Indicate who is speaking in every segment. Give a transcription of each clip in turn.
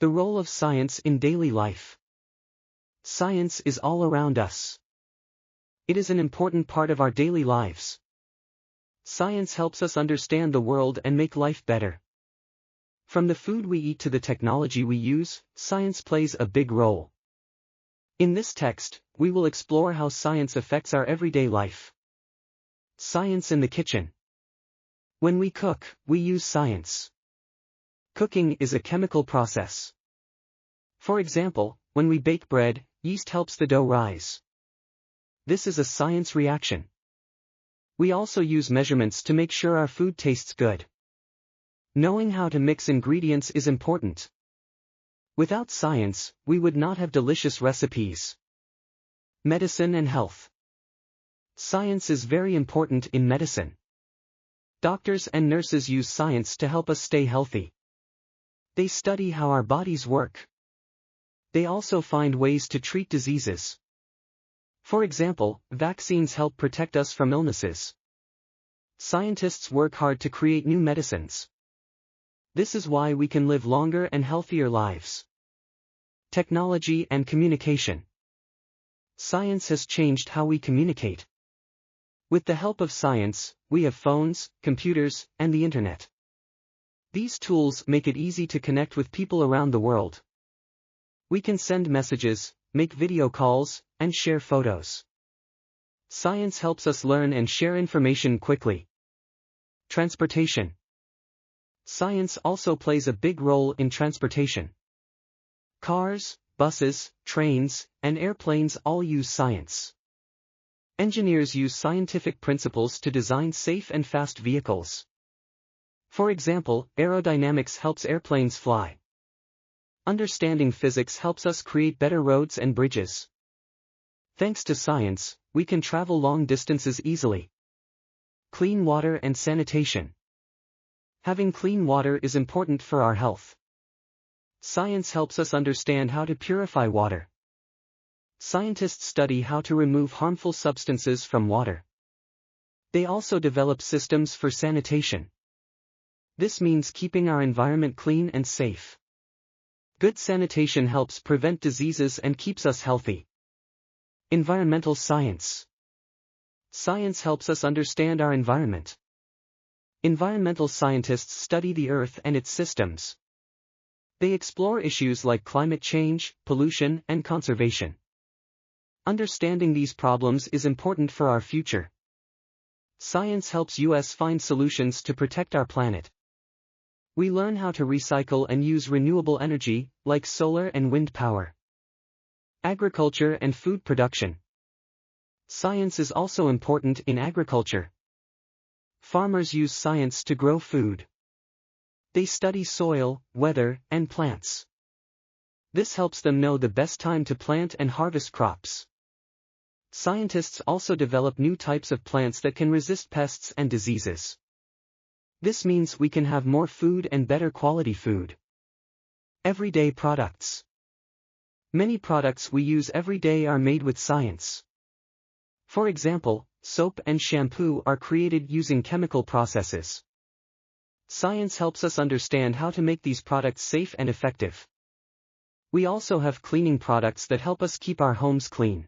Speaker 1: The role of science in daily life. Science is all around us. It is an important part of our daily lives. Science helps us understand the world and make life better. From the food we eat to the technology we use, science plays a big role. In this text, we will explore how science affects our everyday life. Science in the kitchen. When we cook, we use science. Cooking is a chemical process. For example, when we bake bread, yeast helps the dough rise. This is a science reaction. We also use measurements to make sure our food tastes good. Knowing how to mix ingredients is important. Without science, we would not have delicious recipes. Medicine and health. Science is very important in medicine. Doctors and nurses use science to help us stay healthy. They study how our bodies work. They also find ways to treat diseases. For example, vaccines help protect us from illnesses. Scientists work hard to create new medicines. This is why we can live longer and healthier lives. Technology and communication. Science has changed how we communicate. With the help of science, we have phones, computers, and the internet. These tools make it easy to connect with people around the world. We can send messages, make video calls, and share photos. Science helps us learn and share information quickly. Transportation. Science also plays a big role in transportation. Cars, buses, trains, and airplanes all use science. Engineers use scientific principles to design safe and fast vehicles. For example, aerodynamics helps airplanes fly. Understanding physics helps us create better roads and bridges. Thanks to science, we can travel long distances easily. Clean water and sanitation. Having clean water is important for our health. Science helps us understand how to purify water. Scientists study how to remove harmful substances from water. They also develop systems for sanitation. This means keeping our environment clean and safe. Good sanitation helps prevent diseases and keeps us healthy. Environmental science. Science helps us understand our environment. Environmental scientists study the Earth and its systems. They explore issues like climate change, pollution, and conservation. Understanding these problems is important for our future. Science helps us find solutions to protect our planet. We learn how to recycle and use renewable energy, like solar and wind power. Agriculture and food production. Science is also important in agriculture. Farmers use science to grow food. They study soil, weather, and plants. This helps them know the best time to plant and harvest crops. Scientists also develop new types of plants that can resist pests and diseases. This means we can have more food and better quality food. Everyday products. Many products we use every day are made with science. For example, soap and shampoo are created using chemical processes. Science helps us understand how to make these products safe and effective. We also have cleaning products that help us keep our homes clean.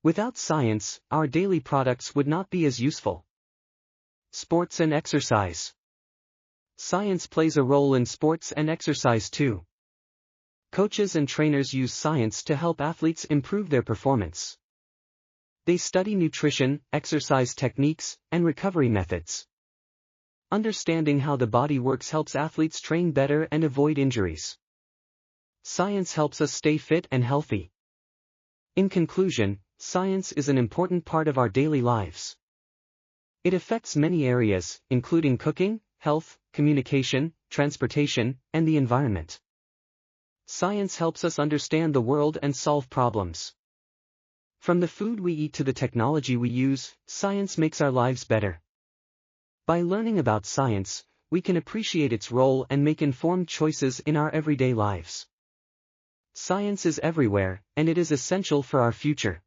Speaker 1: Without science, our daily products would not be as useful. Sports and exercise. Science plays a role in sports and exercise too. Coaches and trainers use science to help athletes improve their performance. They study nutrition, exercise techniques, and recovery methods. Understanding how the body works helps athletes train better and avoid injuries. Science helps us stay fit and healthy. In conclusion, science is an important part of our daily lives. It affects many areas, including cooking, health, communication, transportation, and the environment. Science helps us understand the world and solve problems. From the food we eat to the technology we use, science makes our lives better. By learning about science, we can appreciate its role and make informed choices in our everyday lives. Science is everywhere, and it is essential for our future.